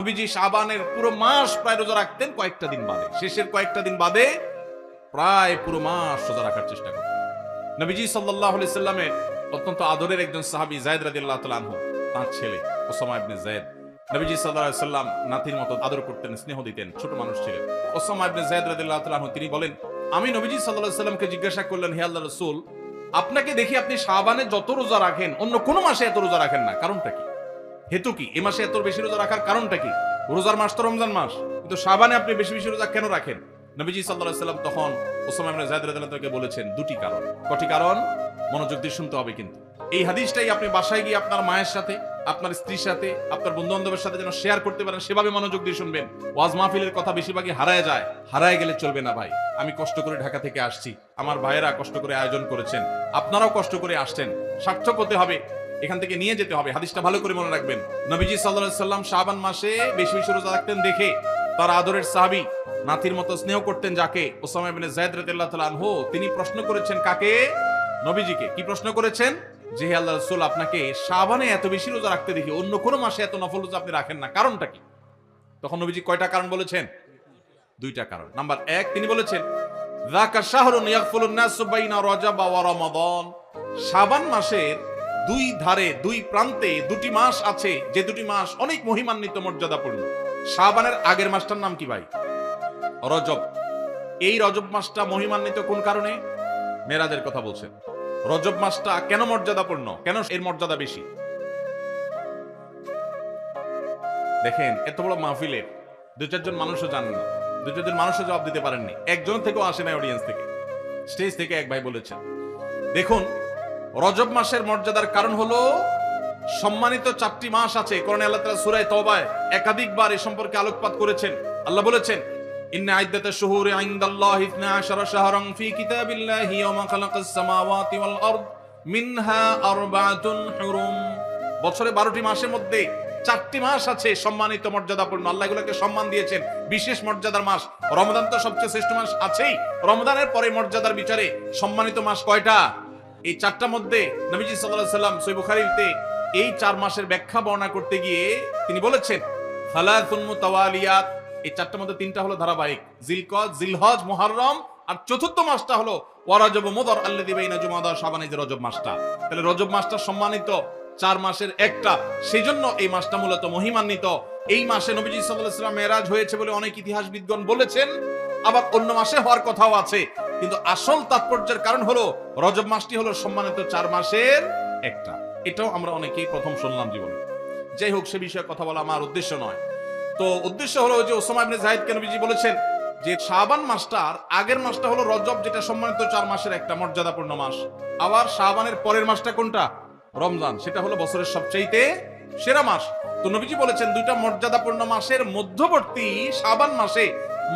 নবীজি শাবানের পুরো মাস প্রায় রোজা রাখতেন, কয়েকটা দিন বাদে, শেষের কয়েকটা দিন বাদে প্রায় পুরো মাস রোজা রাখার চেষ্টা করতেন। নবীজি সাল্লাল্লাহু আলাইহি সাল্লামের অত্যন্ত আদরের একজন সাহাবী যায়েদ রাদিয়াল্লাহু তাআলা আনহু, তার ছেলে ওসামা ইবনে যায়েদ, নবীজি সাল্লাল্লাহু আলাইহি সাল্লাম নাতির মতো আদর করতেন, স্নেহ দিতেন, ছোট মানুষ ছিলেন। ওসামা ইবনে যায়েদ রাদিয়াল্লাহু তাআলা আনহু তিনি বলেন, আমি নবীজি সাল্লাল্লাহু আলাইহি সাল্লামকে জিজ্ঞাসা করলেন, হে আল্লাহর রাসূল, আপনাকে দেখি আপনি শাবানে যত রোজা রাখেন অন্য কোন মাসে এত রোজা রাখেন না, কারণটা কি? হেতু কি? এই মাসে এত বেশি রোজা রাখার কারণটা কি? রোজার মাস তো রমজান মাস, কিন্তু শাবানে আপনি বেশি বেশি রোজা কেন রাখেন? নবীজি সাল্লাল্লাহু আলাইহি সাল্লাম তখন ওসামা ইবনে যায়েদ রাদিয়াল্লাহু তাআলাকে বলেছেন দুটি কারণ। কটি কারণ? মনোযোগ দিয়ে শুনতে হবে কিন্তু। এই হাদিসটাই আপনি বাসায় গিয়ে আপনার মায়ের সাথে, আপনার স্ত্রীর সাথে, আপনার বন্ধু বান্ধবের সাথে যেন শেয়ার করতে পারেন, সেভাবে মনোযোগ দিয়ে শুনবেন। ওয়াজ মাহফিলের কথা বেশিরভাগই হারায় যায়, হারায় গেলে চলবে না ভাই। আমি কষ্ট করে ঢাকা থেকে আসছি, আমার ভাইয়েরা কষ্ট করে আয়োজন করেছেন, আপনারাও কষ্ট করে আসছেন, সার্থক হতে হবে, এখান থেকে নিয়ে যেতে হবে। হাদিসটা ভালো করে মনে রাখবেন। নবীজি সাল্লাল্লাহু আলাইহি সাল্লাম শাবান মাসে বেশি বেশি রোজা রাখতেন দেখে তার আদরের সাহাবী, নাতির মতো স্নেহ করতেন যাকে, ওসামা ইবনে যায়েদ রাদিয়াল্লাহু তাআলা আনহু, তিনি প্রশ্ন করেছেন কাকে? নবীজিকে। কি প্রশ্ন করেছেন? যে হে আল্লাহর রাসূল, আপনাকে শাবানে এত বেশি রোজা রাখতে দেখি অন্য কোন মাসে এত নফল রোজা আপনি রাখেন না, কারণটা কি? তখন নবীজি কয়টা কারণ বলেছেন? দুইটা কারণ। নাম্বার 1, তিনি বলেছেন যাকা শাহরুন ইয়াগফুলুন নাসু বাইনা রজব ওয়া রমাদান। শাবান মাসের দুই ধারে, দুই প্রান্তে দুটি মাস আছে, যে দুটি মাস অনেক মহিমান্বিত, মর্যাদাপূর্ণ। শাবানের আগের মাসটার নাম কি ভাই? রজব। এই রজব মাসটা মহিমান্বিত কোন কারণে? মেরাজের কথা বলছেন। রজব মাসটা কেন মর্যাদাপূর্ণ, কেন এর মর্যাদা বেশি? দেখেন, এত বড় মাহফিলে দুই চারজন মানুষও জানেন না, দুই চারজন মানুষও জবাব দিতে পারেননি, একজন থেকেও আসে নাই অডিয়েন্স থেকে, স্টেজ থেকে এক ভাই বলেছেন। দেখুন, রজব মাসের মর্যাদার কারণ হলো সম্মানিত 4টি মাস আছে। কোরআনে আল্লাহ তাআলা সূরা তাওবায় একাধিকবার এই সম্পর্কে আলোকপাত করেছেন। আল্লাহ বলেছেন, ইন্না আইদ্দাতাশ শুহুরি ইনদাল্লাহি 12 শাহরান ফি কিতাবিল্লাহি ইয়াওমা খালাকাস সামাওয়াতি ওয়াল আরদ মিনহা আরবাআতুন হুরুম। বছরে 12টি মাসের মধ্যে 4টি মাস আছে সম্মানিত, মর্যাদাপূর্ণ। আল্লাহ এগুলোকে সম্মান দিয়েছেন, বিশেষ মর্যাদার মাস। রমজান তো সবচেয়ে শ্রেষ্ঠ মাস আছেই, রমজানের পরে মর্যাদার বিচারে সম্মানিত মাস কয়টা? এই 4টার মধ্যে নবীজি সাল্লাল্লাহু আলাইহি সাল্লাম সহিহ বুখারীতে এই 4 মাসের ব্যাখ্যা বর্ণনা করতে গিয়ে তিনি বলেছেন সালাতুন মুতাওয়ালিয়াত। এই 4টার মধ্যে 3টা হলো ধারাবাহিক, জিলকদ, জিলহজ, মুহররম, আর চতুর্থ মাসটা হলো ওয়ারাজব মুদর আল্লাযী বাইনা জুমাদা ওয়া শাবান, এই যে রজব মাসটা। তাহলে রজব মাসটা সম্মানিত 4 মাসের একটা, সেজন্য এই মাসটা মূলত মহিমান্বিত। এই মাসে নবীজি সাল্লাল্লাহু আলাইহি ওয়াসাল্লাম মেরাজ হয়েছে বলে অনেক ইতিহাসবিদগণ বলেছেন, আবার অন্য মাসে হওয়ার কথাও আছে, কিন্তু আসল তাৎপর্যের কারণ হলো রজব মাসটি হলো সম্মানিত 4 মাসের একটা। এটাও আমরা অনেকেই প্রথম শুনলাম জীবনে। যাই হোক, সে বিষয়ে কথা বলা আমার উদ্দেশ্য নয়। তো উদ্দেশ্য হলো যে ওসামা ইবনে যায়েদকে নবীজি বলেছেন যে শাবান মাসটার আগের মাসটা হলো রজব, যেটা সম্মানিত 4 মাসের একটা মর্যাদাপূর্ণ মাস। আবার শাবানের পরের মাসটা কোনটা? রমজান, সেটা হলো বছরের সবচাইতে সেরা মাস। তো নবীজি বলেছেন দুইটা মর্যাদাপূর্ণ মাসের মধ্যবর্তী শাবান মাসে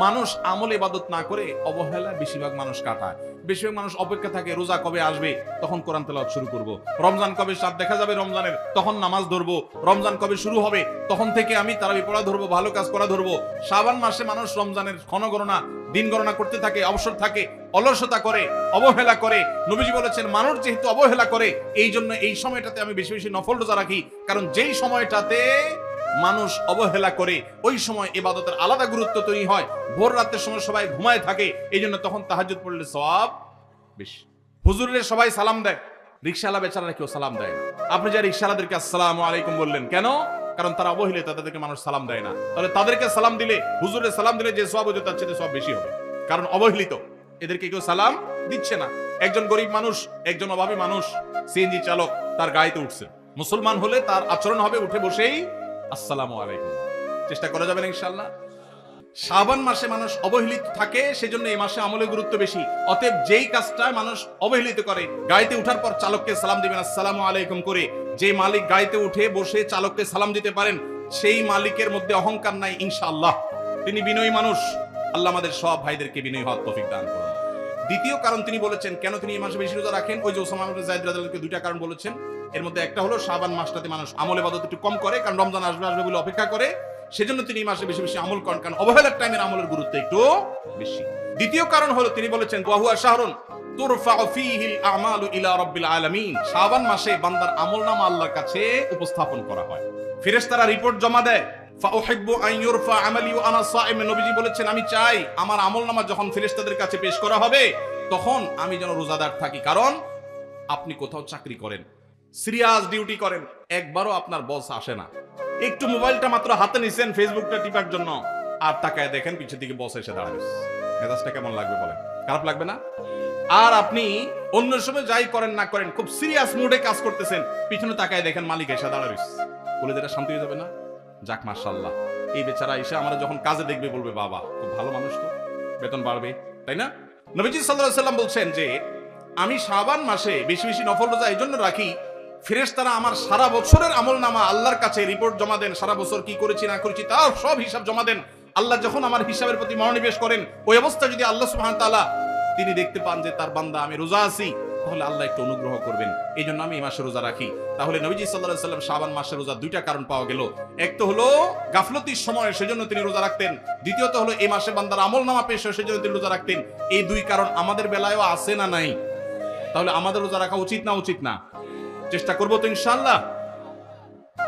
মানুষ আমল ইবাদত না করে অবহেলা বেশিরভাগ মানুষ কাটায়। বেশিরভাগ মানুষ অপেক্ষা থাকে রোজা কবে আসবে, তখন কোরআন তেলাওয়াত শুরু করব। রমজান কবে চাঁদ দেখা যাবে রমজানের, তখন নামাজ ধরবো। রমজান কবে শুরু হবে, তখন থেকে আমি তারাবি পড়া ধরবো, ভালো কাজ করা ধরবো। শাবান মাসে মানুষ রমজানের ক্ষণগণনা, দিন গণনা করতে থাকে, অবসর থাকে, অলসতা করে, অবহেলা করে। নবীজি বলেছেন মানুষ যেহেতু অবহেলা করে, এই জন্য এই সময়টাতে আমি বেশি বেশি নফল রোজা রাখি, কারণ যেই সময়টাতে মানুষ অবহেলা করে ওই সময় ইবাদতের আলাদা গুরুত্ব তৈরি হয়। ভোর রাতের সময় সবাই ঘুমায় থাকে, এই জন্য তখন তাহাজ্জুদ পড়লে সওয়াব বেশি। হুজুরের সবাই সালাম দেয়, রিকশাওয়ালা বেচারারা কেউ সালাম দেয় না। আপনি যা রিকশাওয়ালাদেরকে আসসালামু আলাইকুম বললেন কেন? কারণ তারা অবহেলিত, তাদেরকে মানুষ সালাম দেয় না। তাহলে তাদেরকে সালাম দিলে, হুজুরের সালাম দিলে যে সওয়াব হতো তার চেয়ে সওয়াব বেশি হবে, কারণ অবহেলিত, এদেরকে কেউ সালাম দিচ্ছে না। একজন গরিব মানুষ, একজন অভাবী মানুষ, সিএনজি চালক, তার গাড়িতে উঠছে, মুসলমান হলে তার আচরণ হবে উঠে বসেই আসসালামু আলাইকুম। চেষ্টা করা যাবে না ইনশাআল্লাহ। শাবান মাসে মানুষ অবহেলিত থাকে, সেজন্য এই মাসে আমলের গুরুত্ব বেশি। অতএব যেই কাজটা মানুষ অবহেলিত করে, গাড়িতে উঠার পর চালককে সালাম দিবেন আসসালামু আলাইকুম করে। যে মালিক গাড়িতে উঠে বসে চালককে সালাম দিতে পারেন, সেই মালিকের মধ্যে অহংকার নাই ইনশাআল্লাহ, তিনি বিনয়ী মানুষ। আল্লাহ আমাদের সব ভাইদেরকে বিনয়ী হওয়ার তৌফিক দান করুন। দ্বিতীয় কারণ তিনি বলেছেন কেন তিনি এই মাসে বেশি রোজা রাখেন, ওই যে ওসামা ইবনে যায়েদ রাদিয়াল্লাহু আনহু দুইটা কারণ বলেছেন। এর মধ্যে একটা হলো শাবান মাসটাতে মানুষ আমল ইবাদত একটু কম করে, কারণ রমজান আসবে আসবে বলে অপেক্ষা করে, সেজন্য তিনি এই মাসে বেশি বেশি আমল করেন, কারণ অবহেলার টাইমের আমলের গুরুত্ব একটু বেশি। দ্বিতীয় কারণ হলো তিনি বলেছেন ওয়া হুয়া শাহরুন তুরফাউ ফীহিল আমালু ইলা রাব্বিল আলামিন। শাবান মাসে বান্দার আমলনামা আল্লাহর কাছে উপস্থাপন করা হয়, ফেরেশতারা রিপোর্ট জমা দেয়, ফাউহিব্বু আন ইউরফা আমালি ওয়া আনা সাইম, নবীজি বলেছেন আমি চাই আমার আমলনামা যখন ফেরেশতাদের কাছে পেশ করা হবে তখন আমি যেন রোজাদার থাকি। কারণ আপনি কোথাও চাকরি করেন, সিরিয়াস ডিউটি করেন, একবারও আপনার বস আসে না, একটু মোবাইলটা মাত্র হাতে নিছেন ফেসবুকটা টিপার জন্য, আর তাকায় দেখেন পিছে দিকে বস এসে দাঁড়ায়, মেজাজটা কেমন লাগবে বলেন? খারাপ লাগবে না? আর আপনি অন্য সময় যাই করেন না করেন খুব সিরিয়াস মুডে কাজ করতেছেন, পিছনে তাকায় দেখেন মালিক এসে দাঁড়ায়, বলে যেটা শান্তি হয়ে যাবে না? যাক মাশাআল্লাহ, এই বেচারা এসে আমরা যখন কাজে দেখবে বলবে বাবা খুব ভালো মানুষ, তো বেতন বাড়বে, তাই না? নবীজি সাল্লাল্লাহু আলাইহি সাল্লাম বলছেন যে আমি শাবান মাসে বেশি বেশি নফল রোজা এই জন্য রাখি, ফেরেশতারা আমার সারা বছরের আমলনামা আল্লাহর কাছে রিপোর্ট জমা দেন, সারা বছর কি করেছি না করেছি তার সব হিসাব জমা দেন। আল্লাহ যখন আমার হিসাবের প্রতি মনোনিবেশ করেন, ওই অবস্থা যদি আল্লাহ সুবহানাহু ওয়া তাআলা তিনি দেখতে পান যে তার বান্দা আমি রোজা আছি, তাহলে আল্লাহ একটু অনুগ্রহ করবেন। এই জন্য আমি এই মাসে রোজা রাখি। তাহলে নবীজি সাল্লাল্লাহু আলাইহি সাল্লাম শাবান মাসে রোজা দুইটা কারণ পাওয়া গেল। এক তো হলো গাফলতির সময় সেজন্য তিনি রোজা রাখতেন, দ্বিতীয়ত হলো এই মাসে বান্দার আমলনামা পেশ হয় সেজন্য তিনি রোজা রাখতেন। এই দুই কারণ আমাদের বেলায়ও আছে না নাই? তাহলে আমাদের রোজা রাখা উচিত না উচিত না? চেষ্টা করবো তো ইনশাআল্লাহ।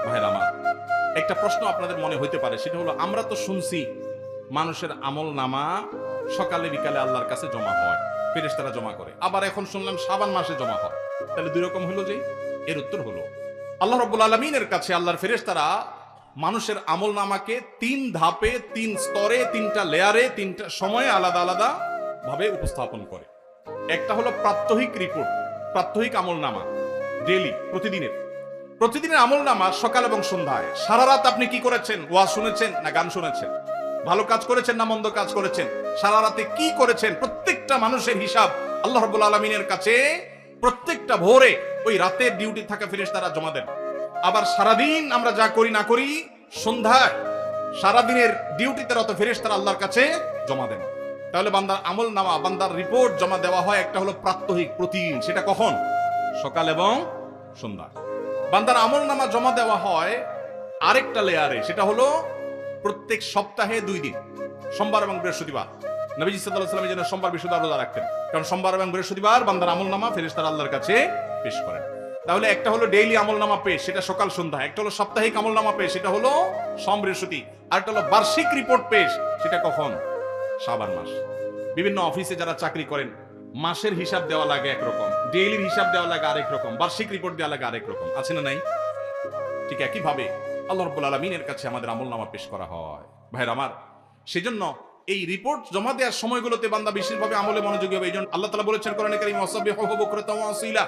ভাইরা আমার, একটা প্রশ্ন আপনাদের মনে হইতে পারে, সেটা হলো আমরা তো শুনছি মানুষের আমলনামা সকালে বিকালে আল্লাহর কাছে জমা হয়, ফেরেশতারা জমা করে, আবার এখন শুনলাম শাবান মাসে জমা হয়, তাহলে দুই রকম হলো যে? এর উত্তর হলো আল্লাহ রাব্বুল আলামিনের কাছে আল্লাহর ফেরেশতারা মানুষের আমলনামাকে তিন ধাপে, তিন স্তরে, তিনটা লেয়ারে, তিনটা সময়ে আলাদা আলাদা ভাবে উপস্থাপন করে। একটা হলো প্রাত্যহিক রিপোর্ট, প্রাত্যহিক আমলনামা, ডেইলি, প্রতিদিনের আমলনামা সকাল এবং সন্ধ্যায়। সারা রাত আপনি কি করেছেন? ওয়াজ শুনেছেন না গান শুনেছেন? ভালো কাজ করেছেন না মন্দ কাজ করেছেন? সারা রাতে কি করেছেন? প্রত্যেকটা মানুষের হিসাব আল্লাহ রাব্বুল আলামিনের কাছে প্রত্যেকটা ভোরে ওই রাতের ডিউটি থাকা ফেরেশতারা জমা দেন। আবার সারাদিন আমরা যা করি না করি সন্ধ্যায় সারাদিনের ডিউটিতে রত ফেরেশতারা আল্লাহর কাছে জমা দেন। তাহলে বান্দার আমলনামা, বান্দার রিপোর্ট জমা দেওয়া হয় একটা হলো প্রাত্যহিক, প্রতিদিন, সেটা কখন? সকাল এবং সন্ধ্যা। বান্দার আমলনামা জমা দেওয়া হয় আরেকটা লেয়ারে, সেটা হলো প্রত্যেক সপ্তাহে 2 দিন, সোমবার এবং বৃহস্পতিবার। নবীজি সাল্লাল্লাহু আলাইহি ওয়াসাল্লাম যেন সোমবার বৃহস্পতিবার রোজা রাখতেন, কারণ সোমবার এবং বৃহস্পতিবার বান্দার আমলনামা ফেরেশতারা আল্লাহর কাছে পেশ করেন। তাহলে একটা হলো ডেইলি আমলনামা পেশ, সেটা সকাল সন্ধ্যা। একটা হলো সাপ্তাহিক আমলনামা পেশ, সেটা হলো সোম বৃহস্পতি। আর একটা হলো বার্ষিক রিপোর্ট পেশ, সেটা কখন? শাবান মাস। বিভিন্ন অফিসে যারা চাকরি করেন মাসের হিসাব দেওয়া লাগে একরকম, ডেইলির হিসাব দেওয়া লাগে আরেক রকম, বার্ষিক রিপোর্ট দেওয়া লাগে আরেক রকম, আছে না নাই? ঠিক একই ভাবে আল্লাহ রাব্বুল আলামিনের কাছে আমাদের আমলনামা পেশ করা হয়। ভাইরা আমার, সেজন্য এই রিপোর্ট জমা দেওয়ার সময়গুলোতে বান্দা বিশেষভাবে আমলে মনোযোগী হবে। এইজন্য আল্লাহ তাআলা বলেছেন কোরআনে কারীমে ওয়াসাবিহুহু বুকরাতাও ওয়া আসীলা,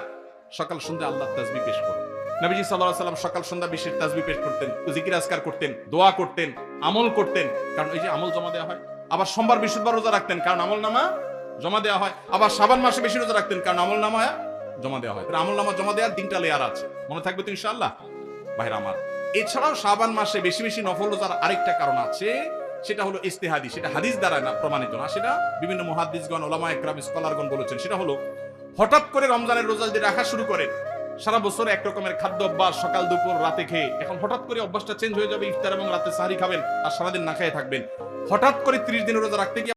সকাল সন্ধ্যা আল্লাহর তাসবিহ পেশ করুন। নবীজি সাল্লাল্লাহু আলাইহি সাল্লাম সকাল সন্ধ্যা বিশেষ তাসবিহ পেশ করতেন, জিকির আজকার করতেন, দোয়া করতেন, আমল করতেন, কারণ এই যে আমল জমা দেওয়া হয়। আবার সোমবার বৃহস্পতিবার রোজা রাখতেন, কারণ আমলনামা জমা দেওয়া হয়। আবার শাবান মাসে বেশি রোজা রাখতেন, কারণ আমলনামা জমা দেওয়া হয়। তাহলে আমলনামা জমা দেওয়ার 3টা লেয়ার আছে, মনে থাকবে তো ইনশাআল্লাহ? ভাইরা আমার, এছাড়াও শাবান মাসে বেশি বেশি নফল রোজার আরেকটা কারণ আছে, সেটা হলো ইস্তেহাদি। সেটা হাদিস দ্বারা না প্রমাণিত না, সেটা বিভিন্ন মুহাদ্দিসগণ, উলামা ইকরাম, স্কলারগণ বলেছেন। সেটা হলো হঠাৎ করে রমজানের রোজা যদি রাখা শুরু করেন, সারা বছর এক রকমের খাদ্য অভ্যাস, সকাল দুপুর রাতে খেয়ে, এখন হঠাৎ করে অভ্যাসটা চেঞ্জ হয়ে যাবে, ইফতার এবং রাতে সাহরি খাবেন আর সারাদিন না খেয়ে থাকবেন। হঠাৎ করে 30 দিনের রোজা রাখতে গিয়ে